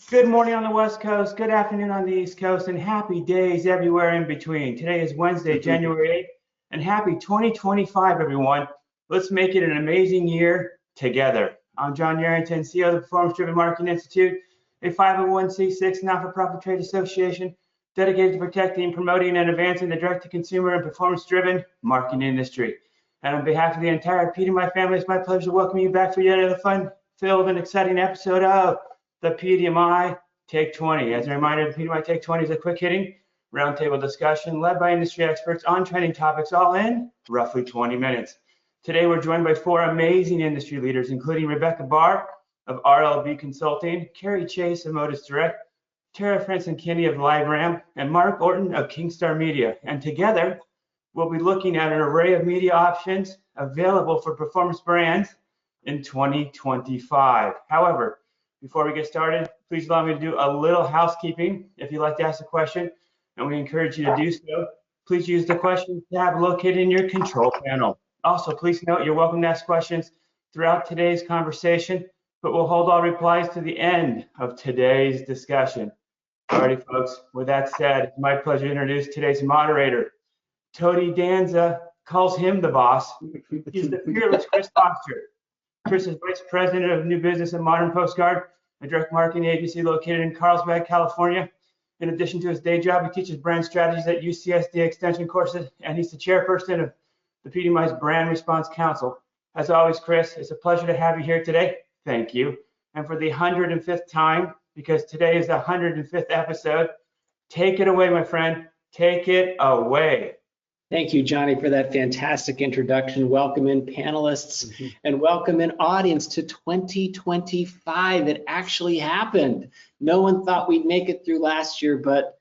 Good morning on the West Coast, good afternoon on the East Coast, and happy days everywhere in between. Today is Wednesday, January 8th, and happy 2025, everyone. Let's make it an amazing year together. I'm John Yarrington, CEO of the Performance Driven Marketing Institute, a 501c6 not-for-profit trade association dedicated to protecting, promoting, and advancing the direct-to-consumer and performance-driven marketing industry. And on behalf of the entire PDMI family, it's my pleasure to welcome you back for yet another fun-filled and exciting episode of the PDMI Take 20. As a reminder, the PDMI Take 20 is a quick-hitting roundtable discussion led by industry experts on trending topics, all in roughly 20 minutes. Today, we're joined by four amazing industry leaders, including Rebecca Barr of RLB Consulting, Carey Chase of Modus Direct, Tara Franceschini of LiveRamp, and Mark Orton of Kingstar Media. And together, we'll be looking at an array of media options available for performance brands in 2025. However, before we get started, please allow me to do a little housekeeping. If you'd like to ask a question, and we encourage you to do so, please use the questions tab located in your control panel. Also, please note you're welcome to ask questions throughout today's conversation, but we'll hold all replies to the end of today's discussion. Alrighty, folks, with that said, it's my pleasure to introduce today's moderator. Tony Danza calls him the boss. He's the fearless Chris Foster. Chris is Vice President of New Business at Modern Postcard, a direct marketing agency located in Carlsbad, California. In addition to his day job, he teaches brand strategies at UCSD Extension courses, and he's the chairperson of the PDMI's Brand Response Council. As always, Chris, it's a pleasure to have you here today. Thank you. And for the 105th time, because today is the 105th episode, take it away, my friend. Take it away. Thank you, Johnny, for that fantastic introduction. Welcome in panelists and welcome in audience to 2025. It actually happened. No one thought we'd make it through last year, but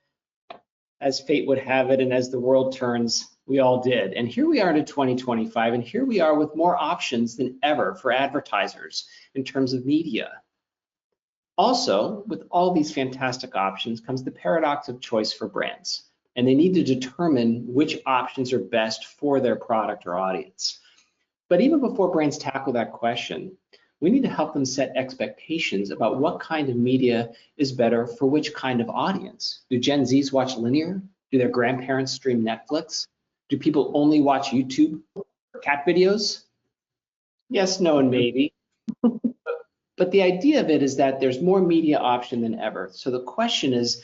as fate would have it and as the world turns, we all did. And here we are to 2025, and here we are with more options than ever for advertisers in terms of media. Also, with all these fantastic options comes the paradox of choice for brands. And they need to determine which options are best for their product or audience. But even before brands tackle that question, we need to help them set expectations about what kind of media is better for which kind of audience. Do Gen Zs watch linear? Do their grandparents stream Netflix? Do people only watch YouTube or cat videos? Yes, no, and maybe. But the idea of it is that there's more media option than ever. So the question is,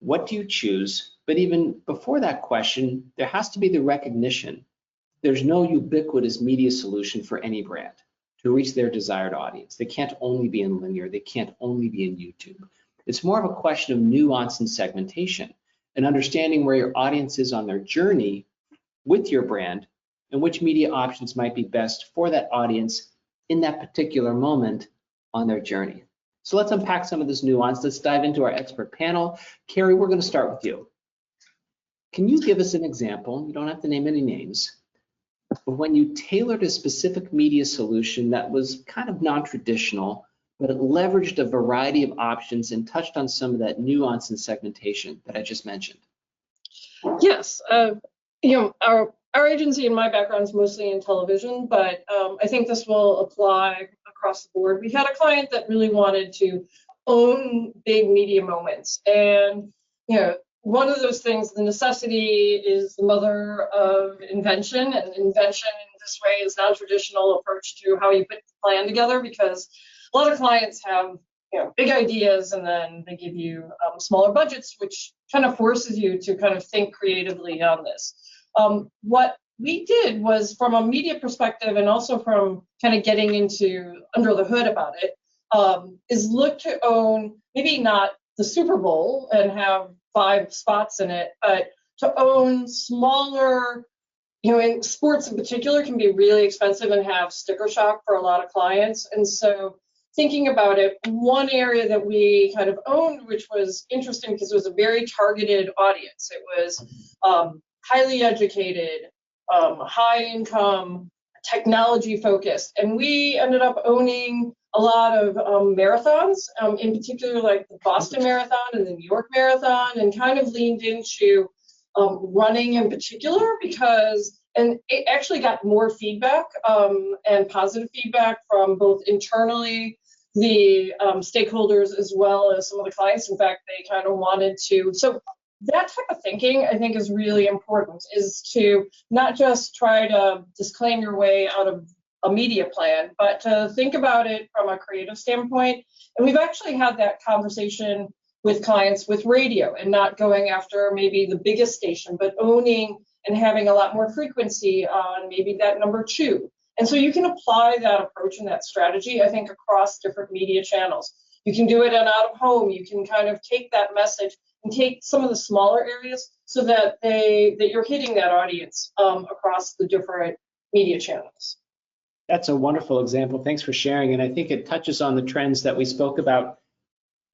what do you choose? But even before that question, there has to be the recognition there's no ubiquitous media solution for any brand to reach their desired audience. They can't only be in linear, they can't only be in YouTube. It's more of a question of nuance and segmentation and understanding where your audience is on their journey with your brand and which media options might be best for that audience in that particular moment on their journey. So let's unpack some of this nuance. Let's dive into our expert panel. Carey, we're going to start with you. Can you give us an example? You don't have to name any names, but when you tailored a specific media solution that was kind of non-traditional, but it leveraged a variety of options and touched on some of that nuance and segmentation that I just mentioned. Yes, our agency and my background is mostly in television, but I think this will apply across the board. We had a client that really wanted to own big media moments, and one of those things, the necessity is the mother of invention, and invention in this way is not a traditional approach to how you put the plan together, because a lot of clients have big ideas and then they give you smaller budgets, which kind of forces you to kind of think creatively on this. What we did was, from a media perspective and also from kind of getting into under the hood about it, is look to own maybe not the Super Bowl and have 5 spots in it, but to own smaller, in sports in particular can be really expensive and have sticker shock for a lot of clients. And so thinking about it, one area that we kind of owned, which was interesting because it was a very targeted audience. It was highly educated, high income, technology focused. And we ended up owning a lot of marathons, in particular like the Boston Marathon and the New York Marathon, and kind of leaned into running in particular and it actually got more feedback and positive feedback from both internally the stakeholders as well as some of the clients. In fact, they kind of wanted to. So that type of thinking, I think, is really important, is to not just try to disclaim your way out of a media plan, but to think about it from a creative standpoint. And we've actually had that conversation with clients with radio, and not going after maybe the biggest station, but owning and having a lot more frequency on maybe that number 2. And so you can apply that approach and that strategy, I think, across different media channels. You can do it in out of home. You can kind of take that message and take some of the smaller areas so that you're hitting that audience across the different media channels. That's a wonderful example. Thanks for sharing. And I think it touches on the trends that we spoke about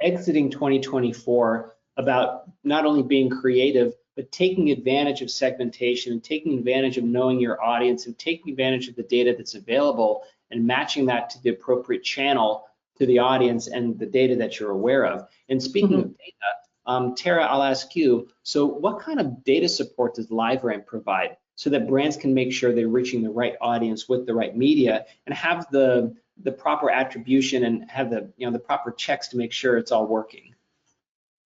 exiting 2024, about not only being creative, but taking advantage of segmentation and taking advantage of knowing your audience and taking advantage of the data that's available and matching that to the appropriate channel to the audience and the data that you're aware of. And speaking of data, Tara, I'll ask you, so what kind of data support does LiveRamp provide so that brands can make sure they're reaching the right audience with the right media and have the proper attribution and have the proper checks to make sure it's all working?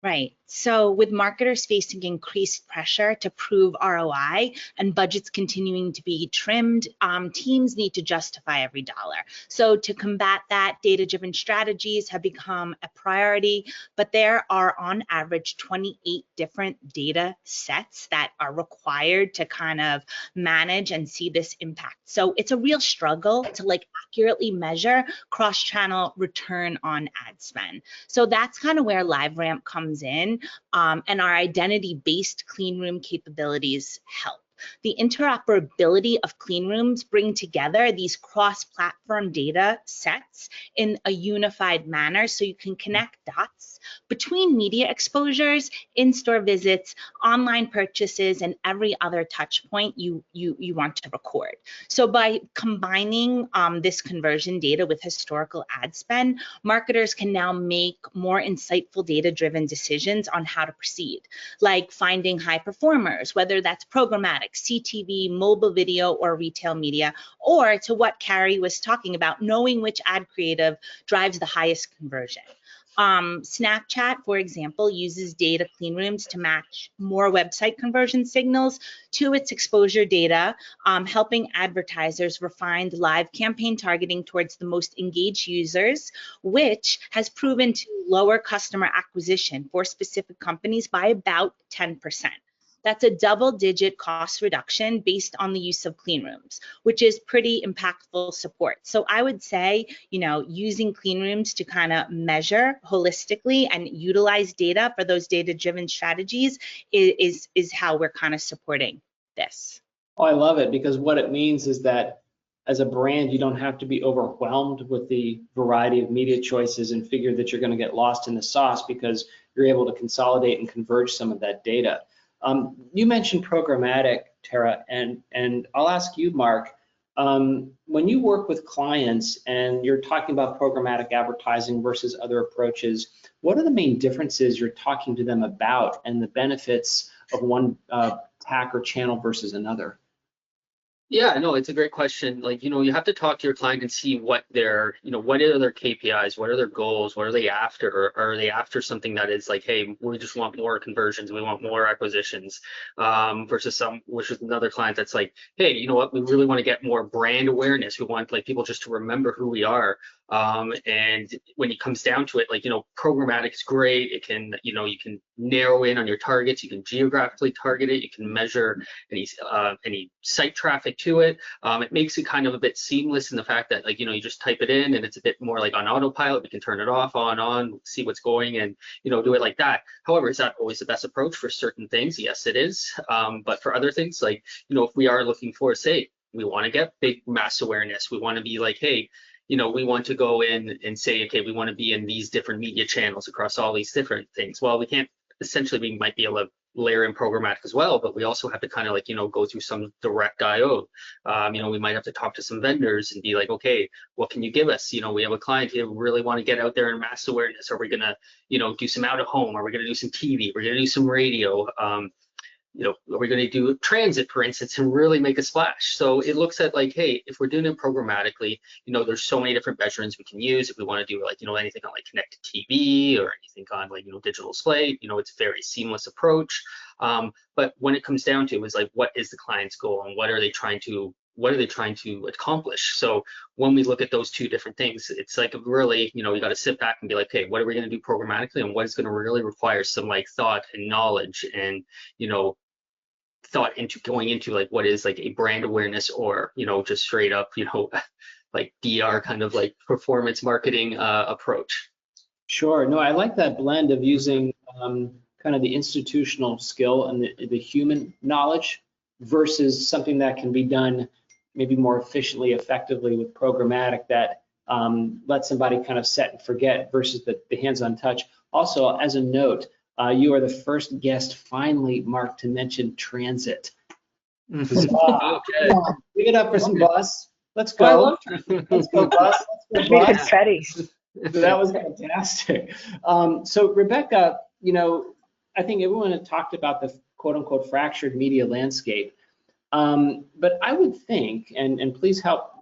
Right. So with marketers facing increased pressure to prove ROI and budgets continuing to be trimmed, teams need to justify every dollar. So to combat that, data-driven strategies have become a priority, but there are on average 28 different data sets that are required to kind of manage and see this impact. So it's a real struggle to accurately measure cross-channel return on ad spend. So that's kind of where LiveRamp comes in. And our identity-based clean room capabilities help. The interoperability of clean rooms bring together these cross-platform data sets in a unified manner so you can connect dots between media exposures, in-store visits, online purchases, and every other touch point you want to record. So by combining this conversion data with historical ad spend, marketers can now make more insightful data-driven decisions on how to proceed, like finding high performers, whether that's programmatic, CTV, mobile video, or retail media, or to what Carey was talking about, knowing which ad creative drives the highest conversion. Snapchat, for example, uses data clean rooms to match more website conversion signals to its exposure data, helping advertisers refine live campaign targeting towards the most engaged users, which has proven to lower customer acquisition for specific companies by about 10%. That's a double-digit cost reduction based on the use of clean rooms, which is pretty impactful support. So I would say, using clean rooms to kind of measure holistically and utilize data for those data-driven strategies is how we're kind of supporting this. Oh, I love it, because what it means is that as a brand, you don't have to be overwhelmed with the variety of media choices and figure that you're going to get lost in the sauce, because you're able to consolidate and converge some of that data. You mentioned programmatic, Tara, and I'll ask you, Mark, when you work with clients and you're talking about programmatic advertising versus other approaches, what are the main differences you're talking to them about and the benefits of one tack or channel versus another? Yeah, no, it's a great question. You have to talk to your client and see what their, what are their KPIs, what are their goals, what are they after? Or are they after something that is like, hey, we just want more conversions, we want more acquisitions, versus which is another client that's like, hey, you know what, we really want to get more brand awareness. We want people just to remember who we are. And when it comes down to it, programmatic is great. It can, you can narrow in on your targets. You can geographically target it. You can measure any site traffic to it. It makes it kind of a bit seamless in the fact that you just type it in and it's a bit more like on autopilot. We can turn it off, on, see what's going, and do it like that. However, it's not always the best approach for certain things. Yes, it is. But for other things, if we are looking for, say, we want to get big mass awareness, we want to be like, hey, we want to go in and say, okay, we want to be in these different media channels across all these different things. Well, we can't, essentially, we might be able to layer in programmatic as well, but we also have to kind of go through some direct IO. We might have to talk to some vendors and be like, okay, what can you give us? We have a client who really want to get out there in mass awareness. Are we going to, do some out of home? Are we going to do some TV? We're going to do some radio. are we going to do transit, for instance, and really make a splash? So it looks at like, hey, if we're doing it programmatically, there's so many different measurements we can use. If we want to do like, anything on like connected TV or anything on like, digital display, it's a very seamless approach. But when it comes down to is like, what is the client's goal and what are they trying to accomplish? So when we look at those two different things, it's like really, you got to sit back and be like, okay, what are we going to do programmatically and what is going to really require some like thought and knowledge and, thought into going into like what is like a brand awareness or, just straight up, like DR kind of like performance marketing approach. Sure. No, I like that blend of using kind of the institutional skill and the human knowledge versus something that can be done maybe more efficiently, effectively with programmatic that lets somebody kind of set and forget versus the hands-on touch. Also, as a note, you are the first guest finally, Mark, to mention transit. Okay. Give it up for some bus. Let's go. Let's go, bus. Let's go, bus. Confetti. So that was fantastic. So Rebecca, I think everyone had talked about the quote unquote fractured media landscape. But I would think, and please help,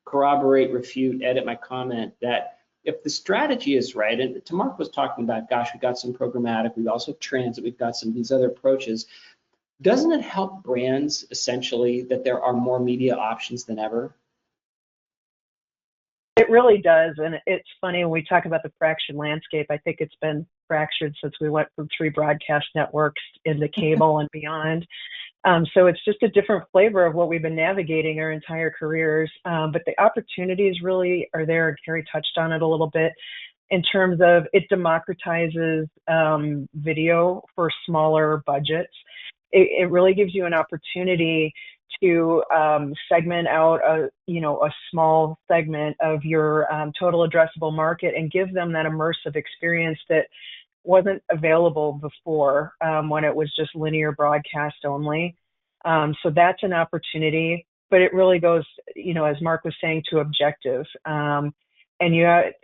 corroborate, refute, edit my comment, that if the strategy is right, and Mark was talking about, gosh, we got some programmatic, we also have transit, we've got some of these other approaches. Doesn't it help brands essentially that there are more media options than ever? It really does, and it's funny when we talk about the fractured landscape. I think it's been fractured since we went from 3 broadcast networks into cable and beyond. So it's just a different flavor of what we've been navigating our entire careers. But the opportunities really are there, and Carey touched on it a little bit in terms of it democratizes video for smaller budgets. It really gives you an opportunity to segment out a small segment of your total addressable market and give them that immersive experience that wasn't available before when it was just linear broadcast only. So that's an opportunity, but it really goes, as Mark was saying, to objective. And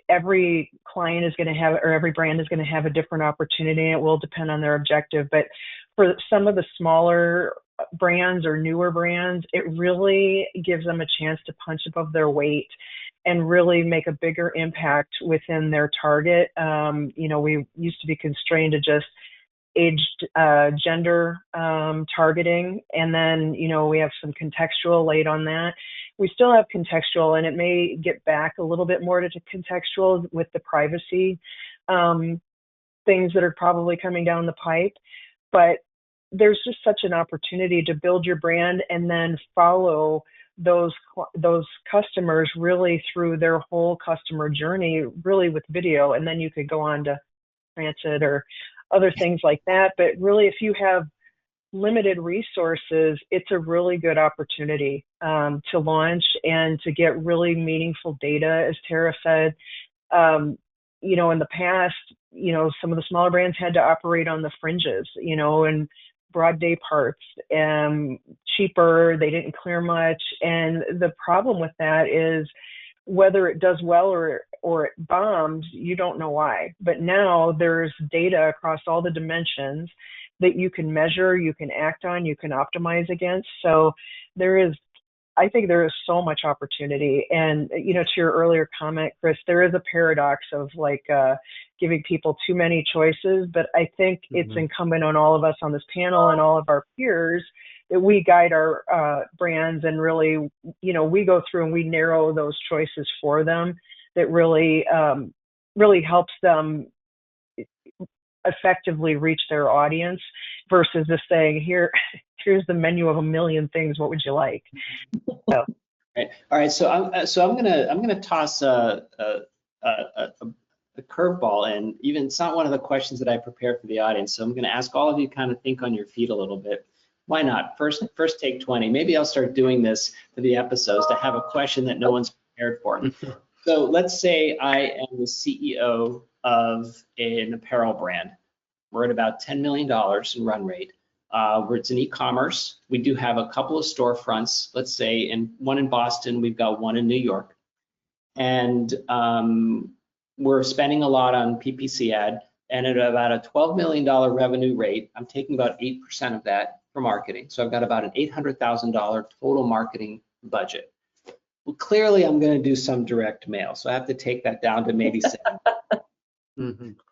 every client is going to have, or every brand is going to have a different opportunity. It will depend on their objective. But for some of the smaller brands or newer brands, it really gives them a chance to punch above their weight and really make a bigger impact within their target. We used to be constrained to just aged gender targeting, and then we have some contextual laid on that. We still have contextual, and it may get back a little bit more to contextual with the privacy things that are probably coming down the pipe. But there's just such an opportunity to build your brand and then follow those customers really through their whole customer journey, really with video. And then you could go on to transit or other things like that. But really, if you have limited resources, it's a really good opportunity to launch and to get really meaningful data. As Tara said, in the past, some of the smaller brands had to operate on the fringes, and broad day parts, cheaper, they didn't clear much. And the problem with that is whether it does well or it bombs, you don't know why. But now there's data across all the dimensions that you can measure, you can act on, you can optimize against. So I think there is so much opportunity. And, to your earlier comment, Chris, there is a paradox of giving people too many choices, but I think it's incumbent on all of us on this panel and all of our peers that we guide our brands and really, we go through and we narrow those choices for them that really helps them effectively reach their audience versus just saying, here's the menu of a million things, what would you like? So. Right. All right. So I'm gonna toss a curveball, and even it's not one of the questions that I prepared for the audience. So I'm gonna ask all of you kind of think on your feet a little bit. Why not? First take 20. Maybe I'll start doing this for the episodes to have a question that no one's prepared for. So let's say I am the CEO of an apparel brand. We're at about $10 million in run rate. It's an e-commerce. We do have a couple of storefronts, let's say, one in Boston, we've got one in New York. And we're spending a lot on PPC ad. And at about a $12 million revenue rate, I'm taking about 8% of that for marketing. So I've got about an $800,000 total marketing budget. Well, clearly I'm going to do some direct mail. So I have to take that down to maybe 7.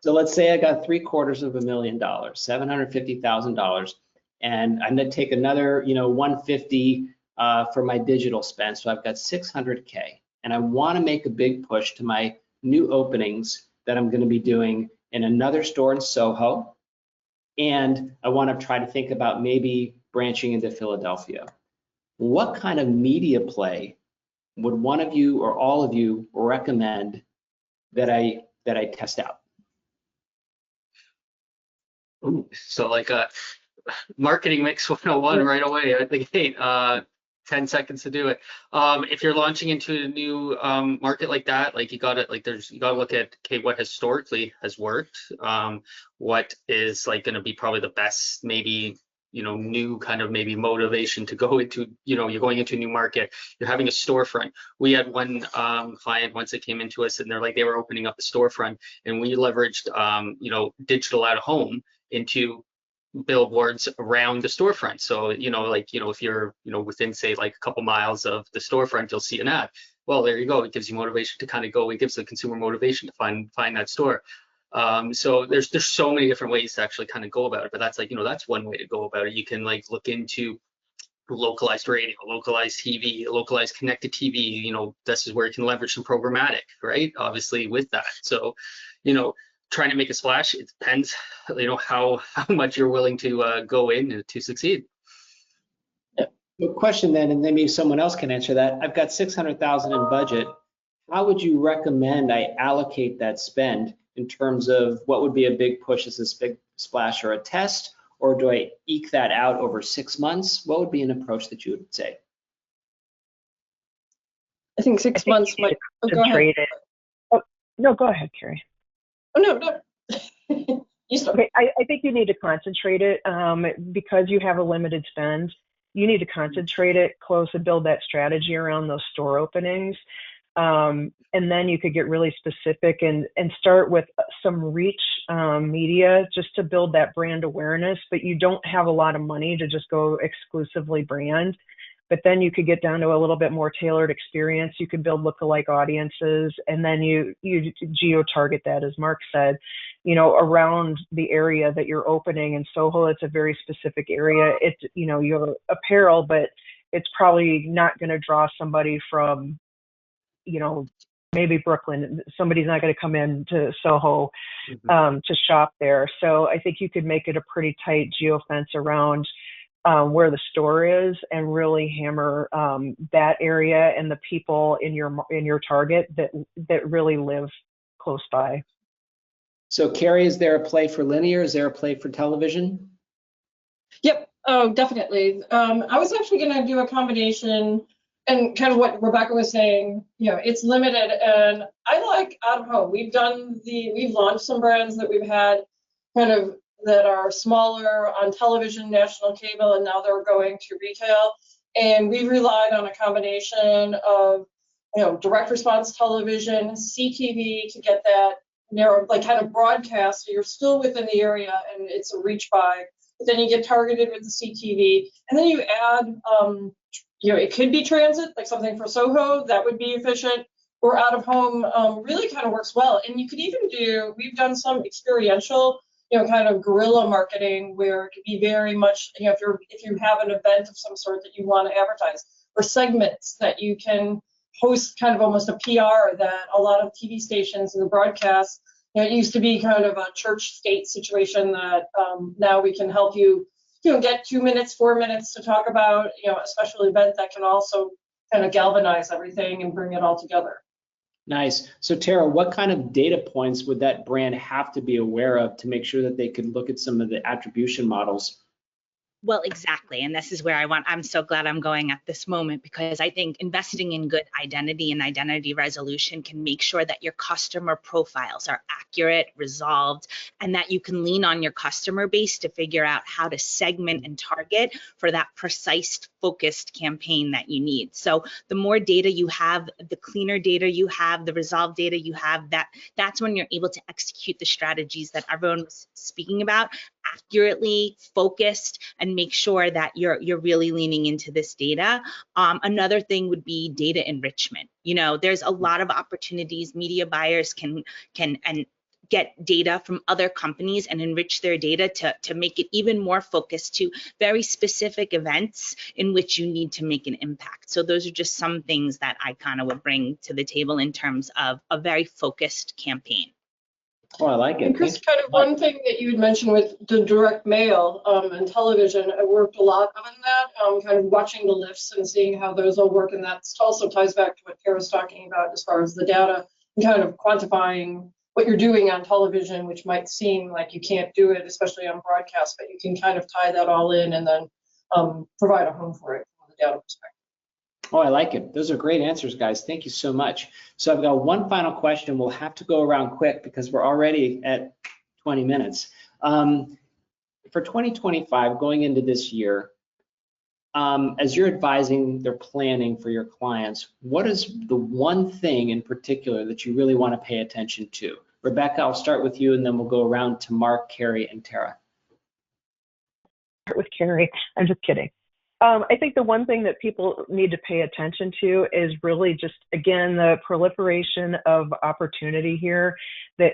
So let's say I got $750,000, $750,000, and I'm going to take another, 150 for my digital spend. So I've got 600K, and I want to make a big push to my new openings that I'm going to be doing in another store in Soho, and I want to try to think about maybe branching into Philadelphia. What kind of media play would one of you or all of you recommend that I test out? Ooh, so like a marketing mix 101 right away. I think 10 seconds to do it. If you're launching into a new market like that, like you gotta look at, okay, what historically has worked, what is like gonna be probably the best, maybe, new kind of maybe motivation to go into, you're going into a new market, you're having a storefront. We had one client once that came into us and they were opening up a storefront, and we leveraged, digital out of home into billboards around the storefront. So, if you're, within say like a couple miles of the storefront, you'll see an ad. Well, there you go. It gives you motivation to kind of go. It gives the consumer motivation to find that store. So there's so many different ways to actually kind of go about it. But that's that's one way to go about it. You can look into localized radio, localized TV, localized connected TV. This is where you can leverage some programmatic, right? Obviously with that. So, trying to make a splash, it depends, how much you're willing to go in to succeed. The question then, and then maybe someone else can answer that. I've got 600,000 in budget. How would you recommend I allocate that spend in terms of what would be a big push? Is this big splash or a test, or do I eke that out over 6 months? What would be an approach that you would say? I think 6 months might. Oh, go ahead. Oh, no, go ahead, Carey. Oh, no. You start. Okay, I think you need to concentrate it because you have a limited spend. You need to concentrate it close and build that strategy around those store openings. And then you could get really specific and start with some reach media just to build that brand awareness, but you don't have a lot of money to just go exclusively brand. But then you could get down to a little bit more tailored experience. You could build lookalike audiences, and then you geo-target that, as Mark said, around the area that you're opening. In Soho, it's a very specific area. It's, your apparel, but it's probably not going to draw somebody from, maybe Brooklyn. Somebody's not going to come in to Soho to shop there. So I think you could make it a pretty tight geofence around where the store is, and really hammer that area and the people in your target that really live close by. So Carey, is there a play for linear? Is there a play for television? Yep. Oh, definitely. I was actually going to do a combination, and kind of what Rebecca was saying, it's limited, and I like out of home. We've launched some brands that we've had kind of that are smaller on television, national cable, and now they're going to retail. And we relied on a combination of, direct response television, CTV to get that narrow, kind of broadcast. So you're still within the area and it's a reach by, but then you get targeted with the CTV. And then you add, it could be transit, like something for Soho, that would be efficient, or out of home really kind of works well. And you could even we've done some experiential, kind of guerrilla marketing, where it could be very much, if you have an event of some sort that you want to advertise, or segments that you can host, kind of almost a PR that a lot of TV stations and the broadcast, it used to be kind of a church state situation that now we can help you, get 2 minutes, 4 minutes to talk about, a special event that can also kind of galvanize everything and bring it all together. Nice. So Tara, what kind of data points would that brand have to be aware of to make sure that they could look at some of the attribution models? Well, exactly. And this is where I'm so glad I'm going at this moment, because I think investing in good identity and identity resolution can make sure that your customer profiles are accurate, resolved, and that you can lean on your customer base to figure out how to segment and target for that precise, focused campaign that you need. So the more data you have, the cleaner data you have, the resolved data you have, that's when you're able to execute the strategies that everyone was speaking about accurately, focused, and make sure that you're really leaning into this data. Another thing would be data enrichment. You know, there's a lot of opportunities. Media buyers can and get data from other companies and enrich their data to make it even more focused to very specific events in which you need to make an impact. So those are just some things that I kind of would bring to the table in terms of a very focused campaign. Oh, I like it. And Chris, kind of one thing that you had mentioned with the direct mail and television, I worked a lot on that, kind of watching the lifts and seeing how those all work. And that also ties back to what Kara was talking about as far as the data and kind of quantifying what you're doing on television, which might seem like you can't do it, especially on broadcast, but you can kind of tie that all in and then provide a home for it from the data perspective. Oh, I like it. Those are great answers, guys. Thank you so much. So I've got one final question. We'll have to go around quick because we're already at 20 minutes. For 2025, going into this year, as you're advising their planning for your clients, what is the one thing in particular that you really want to pay attention to? Rebecca, I'll start with you, and then we'll go around to Mark, Carey, and Tara. Start with Carey. I'm just kidding. I think the one thing that people need to pay attention to is really just, again, the proliferation of opportunity here that,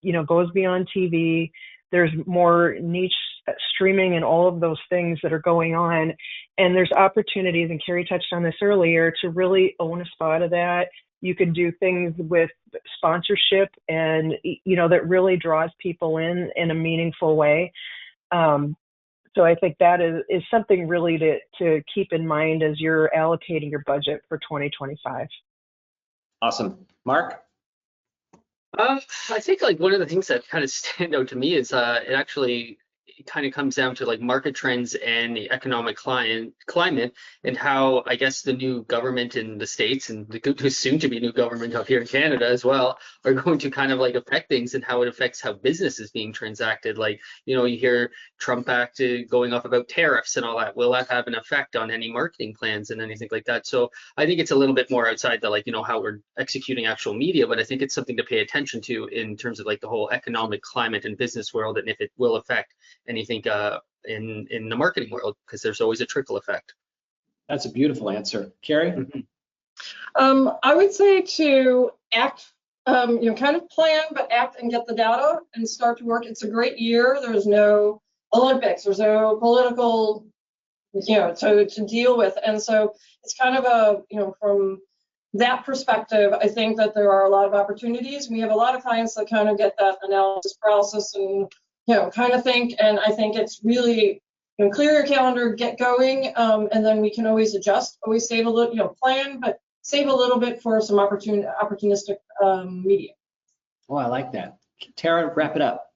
you know, goes beyond TV. There's more niche streaming and all of those things that are going on. And there's opportunities, and Carey touched on this earlier, to really own a spot of that. You can do things with sponsorship and, you know, that really draws people in a meaningful way. So I think that is something really to keep in mind as you're allocating your budget for 2025. Awesome. Mark? I think like one of the things that kind of stand out to me is it kind of comes down to like market trends and the economic climate and how I guess the new government in the States and the soon to be new government up here in Canada as well are going to kind of like affect things and how it affects how business is being transacted. Like, you know, you hear Trump Act going off about tariffs and all that. Will that have an effect on any marketing plans and anything like that? So I think it's a little bit more outside the, like, you know, how we're executing actual media, but I think it's something to pay attention to in terms of like the whole economic climate and business world, and if it will affect anything in the marketing world, because there's always a trickle effect. That's a beautiful answer. Carey? I would say to act, you know, kind of plan, but act and get the data and start to work. It's a great year. There's no Olympics. There's no political, you know, to deal with. And so it's kind of a, you know, from that perspective, I think that there are a lot of opportunities. We have a lot of clients that kind of get that analysis paralysis and, you know, kind of think, and I think it's really, you know, clear your calendar, get going, and then we can always adjust, always save a little, you know, plan, but save a little bit for some opportunistic media. Oh, I like that. Tara, wrap it up.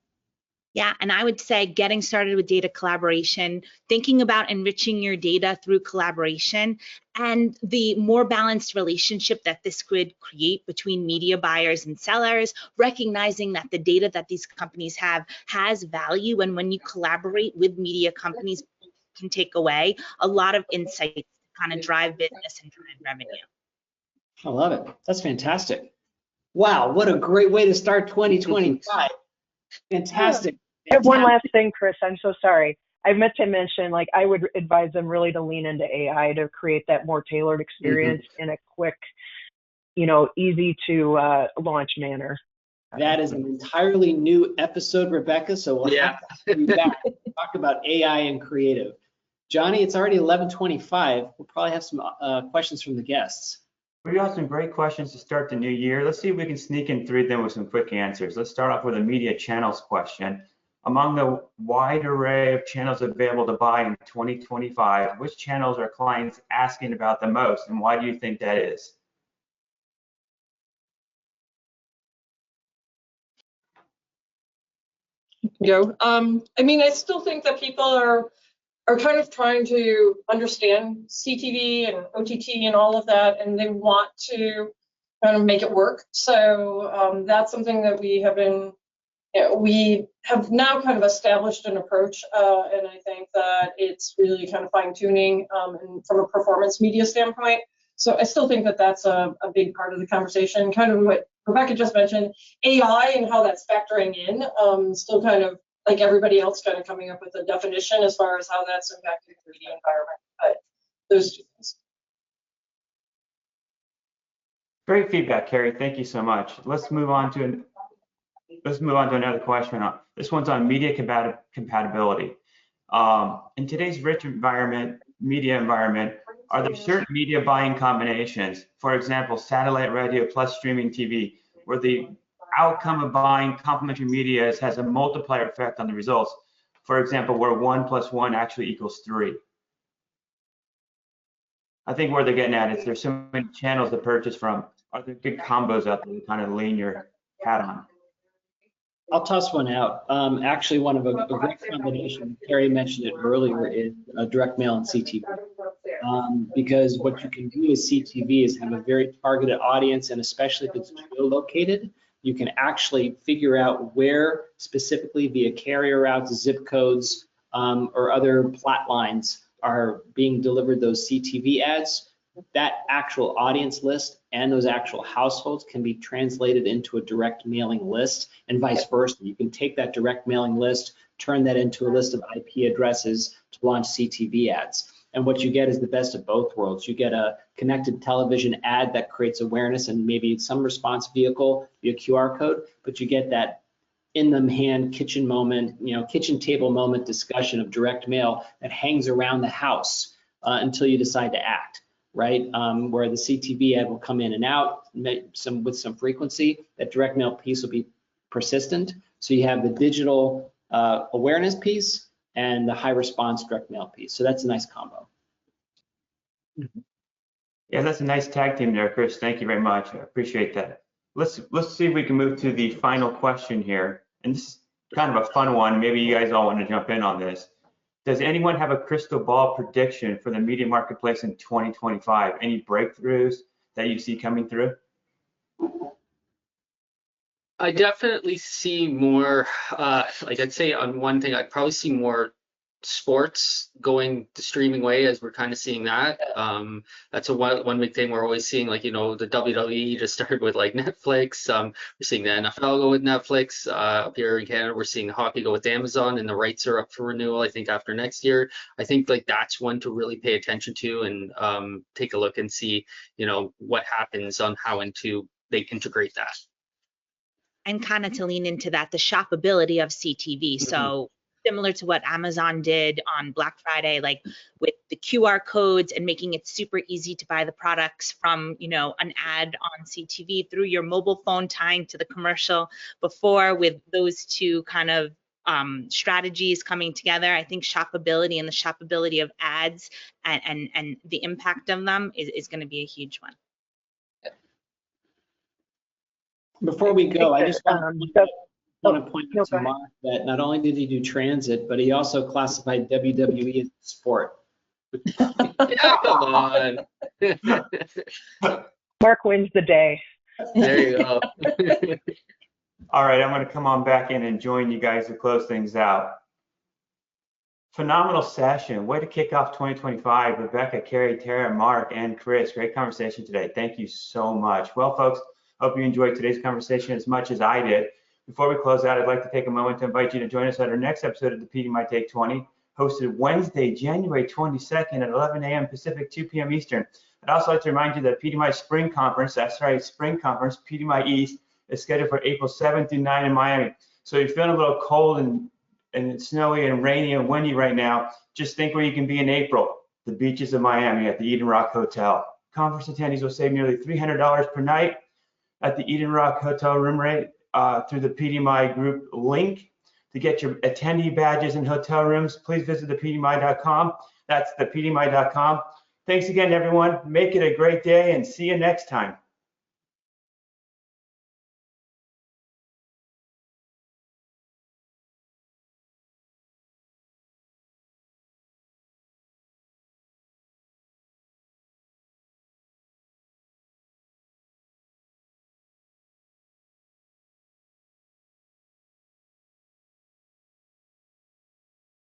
Yeah, and I would say getting started with data collaboration, thinking about enriching your data through collaboration, and the more balanced relationship that this could create between media buyers and sellers, recognizing that the data that these companies have has value, and when you collaborate with media companies, you can take away a lot of insights to kind of drive business and drive revenue. I love it. That's fantastic. Wow, what a great way to start 2025. Fantastic. I have one last thing, Chris. I'm so sorry. I meant to mention, like, I would advise them really to lean into AI to create that more tailored experience in a quick, you know, easy to launch manner. That is an entirely new episode, Rebecca. So we'll have to be back and talk about AI and creative. Johnny, it's already 11:25. We'll probably have some questions from the guests. We got some great questions to start the new year. Let's see if we can sneak in through them with some quick answers. Let's start off with a media channels question. Among the wide array of channels available to buy in 2025, which channels are clients asking about the most, and why do you think that is? I mean, I still think that people are are kind of trying to understand CTV and OTT and all of that, and they want to kind of make it work. So that's something that we have been, we have now kind of established an approach, and I think that it's really kind of fine-tuning and from a performance media standpoint. So I still think that that's a big part of the conversation. Kind of what Rebecca just mentioned, AI and how that's factoring in, still kind of like everybody else kind of coming up with a definition as far as how that's impacting the media environment. But those two things. Great feedback, Carey. Thank you so much. Let's move on to another question. This one's on media compatibility. In today's rich media environment, are there certain media buying combinations, for example, satellite radio plus streaming TV, where the outcome of buying complementary media has a multiplier effect on the results? For example, where 1 + 1 actually equals 3. I think where they're getting at is there's so many channels to purchase from. Are there good combos out there to kind of lean your hat on? I'll toss one out. Actually, one of a great combination, Carey mentioned it earlier, is direct mail and CTV. Because what you can do with CTV is have a very targeted audience, and especially if it's geolocated, you can actually figure out where specifically via carrier routes, zip codes, or other plat lines are being delivered those CTV ads. That actual audience list and those actual households can be translated into a direct mailing list, and vice versa. You can take that direct mailing list, turn that into a list of IP addresses to launch CTV ads. And what you get is the best of both worlds. You get a connected television ad that creates awareness and maybe some response vehicle via QR code, but you get that in the hand kitchen moment, kitchen table moment discussion of direct mail that hangs around the house until you decide to act. Right, where the CTV ad will come in and out with some frequency. That direct mail piece will be persistent. So you have the digital awareness piece and the high response direct mail piece. So that's a nice combo. Yeah, that's a nice tag team there, Chris. Thank you very much. I appreciate that. Let's see if we can move to the final question here. And this is kind of a fun one. Maybe you guys all want to jump in on this. Does anyone have a crystal ball prediction for the media marketplace in 2025? Any breakthroughs that you see coming through? I definitely see more, like I'd say on one thing, I'd probably see more sports going the streaming way, as we're kind of seeing that. That's one big thing we're always seeing, like, the WWE just started with like Netflix. We're seeing the NFL go with Netflix. Up here in Canada, we're seeing hockey go with Amazon, and the rights are up for renewal, I think, after next year. I think like that's one to really pay attention to and take a look and see, what happens on how they integrate that. And kind of to lean into that, the shoppability of CTV. So similar to what Amazon did on Black Friday, like with the QR codes and making it super easy to buy the products from, an ad on CTV through your mobile phone, tying to the commercial before, with those two kind of strategies coming together. I think shoppability and the shoppability of ads and the impact of them is going to be a huge one. Before we go, I just want to point out to Mark that not only did he do transit, but he also classified WWE as a sport. Yeah, come on. Mark wins the day. There you go. All right, I'm going to come on back in and join you guys to close things out. Phenomenal session. Way to kick off 2025. Rebecca, Carey, Tara, Mark, and Chris. Great conversation today. Thank you so much. Well, folks, hope you enjoyed today's conversation as much as I did. Before we close out, I'd like to take a moment to invite you to join us at our next episode of the PDMI Take 20, hosted Wednesday, January 22nd at 11 a.m. Pacific, 2 p.m. Eastern. I'd also like to remind you that PDMI Spring Conference, that's right, Spring Conference, PDMI East, is scheduled for April 7th through 9 in Miami. So if you're feeling a little cold and snowy and rainy and windy right now, just think where you can be in April. The beaches of Miami at the Eden Rock Hotel. Conference attendees will save nearly $300 per night at the Eden Rock Hotel room rate through the PDMI group link. To get your attendee badges and hotel rooms, please visit thepdmi.com. That's thepdmi.com. Thanks again, everyone. Make it a great day and see you next time.